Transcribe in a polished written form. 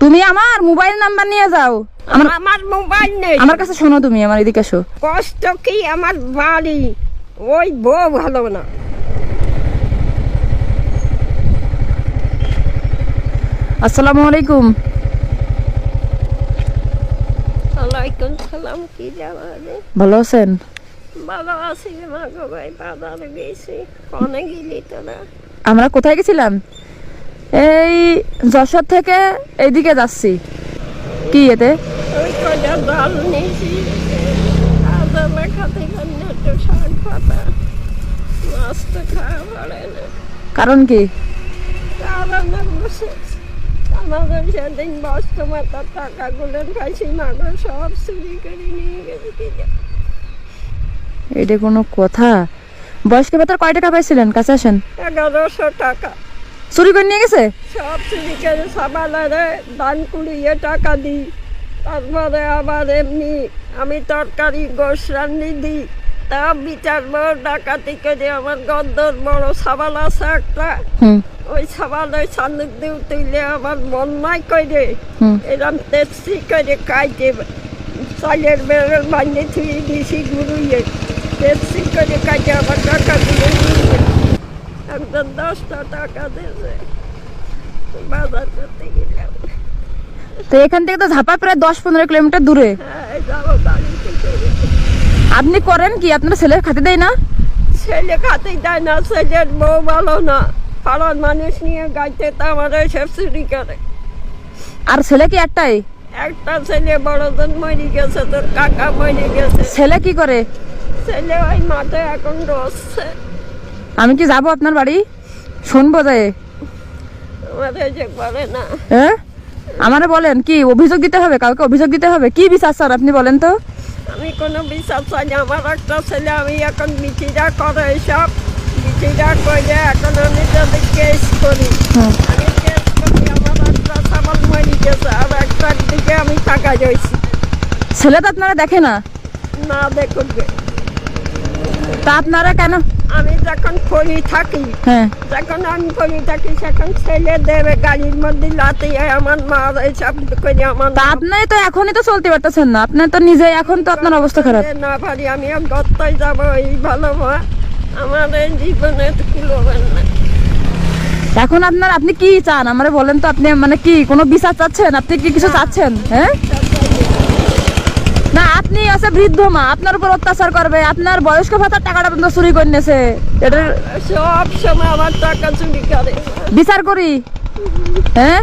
তুমি আমার mobile number নিয়ে যাও। আমার মোবাইল নেই। আমার কাছে শোনো, তুমি আমার এদিকে এসো। কষ্ট কি আমার বাড়ি, ওই বউ ভালো না। আসসালামু আলাইকুম। ওয়ালাইকুম সালাম। কি জানালে? ভালো আছেন? ভালো আছি রে মা গো। ভাই বাজারে গেছি। কনে গেলি তোরা? আমরা কোথায় গেছিলাম? এই যশোর থেকে এইদিকে যাচ্ছি। কি এতে? ওই কয়টা ডাল নিয়েছি, আদা মাখাতে খান্না একটু শাক পাতা, মাছ তো খাওয়া পড়ে না। কারণ কি? কারণ আমাদের সেদিন বস্ত মাতার টাকাগুলো পাইছি মাগো, সব চুরি করে নিয়ে গেছে। এটা কোনো কথা? বয়স্ক ভাতার কয় টাকা পাইছিলেন? কাছে আসেন। 1100 টাকা চুরি করে নিয়ে গেছে। সব চুরি করে সবাইরে দান কুড়িয়ে টাকা দিই। তারপরে আবার এমনি আমি তরকারি গোশ রান্নি দিই, তা বিচার বড় ডাকাতি করে আমার গদ্দর বড় সাবাল আছে একটা, ওই সাবাল ওই সান্দুক দিয়ে তুইলে আমার বন্যায় করে এরম তেসি করে কাইটে চালের বেড়ের বানিয়ে থুয়ে দিয়েছি গুরুইয়ে, তেসি করে কাইটে আমার টাকা দিয়ে নিয়ে একজন 10টা টাকা দিয়েছে। বাজার করতে গেলাম। তো এখান থেকে তো ঝাপা প্রায় 10-15 কিলোমিটার দূরে। হ্যাঁ, যাবো বাড়ি থেকে। আপনি করেন কি? আপনার ছেলের খাতে দেয় না? ছেলে খাতে দেয় না, ছেলের বউ ভালো না, পাড়ার মানুষ নিয়ে গাইতে তা আমার সব চুরি করে। আর ছেলে কি একটাই? একটা ছেলে বড়জন মরে গেছে, তোর কাকা মরে গেছে। ছেলে কি করে? ছেলে ওই মাঠে এখন রসছে। আমি কি যাব আপনার বাড়ি? শুনবো যে আমাদের যে বলে না। হ্যাঁ, আমারে বলেন কি অভিযোগ দিতে হবে? কাউকে অভিযোগ দিতে হবে? কি বিচার স্যার আপনি বলেন তো? আমি কোনো বিশ্বাস চাই না। আমার একটা ছেলে, আমি এখন বিচিরা করে এইসব বিচিরা করে, এখন আমি যদি কেস করি, আমি কেস করি, আমার একটা সামাল মরে গেছে আর একটার দিকে আমি টাকা যাইছি। ছেলে তো আপনারা দেখে না। না দেখবে, তা আপনারা কেন? আমি যখন ফরি থাকি, হ্যাঁ, যখন আমি ফরি থাকি, সেখন ছেলে দেবে গাড়ির মধ্যে লাতিয়ে আমার মা এইসব করে আমার তা আপনি তো এখনই তো চলতে পারতেছেন না। আপনি তো নিজে এখন তো আপনার অবস্থা খারাপ। না পারি আমি আর গত্তায় যাবো। এই ভালো মা আমার এই জীবনে কুলোবেন না। এখন আপনি কি চান আমারে বলেন তো? আপনি মানে কি কোনো বিচার চাচ্ছেন? আপনি কি কিছু চাচ্ছেন? হ্যাঁ, না আপনি আছে বৃদ্ধ মা, আপনার উপর অত্যাচার করবে, আপনার বয়স্ক ভাতার টাকাটা পর্যন্ত চুরি করে নিয়েছে। এটার সব সময় আমার টাকা চুরি করে। বিচার করি। হ্যাঁ,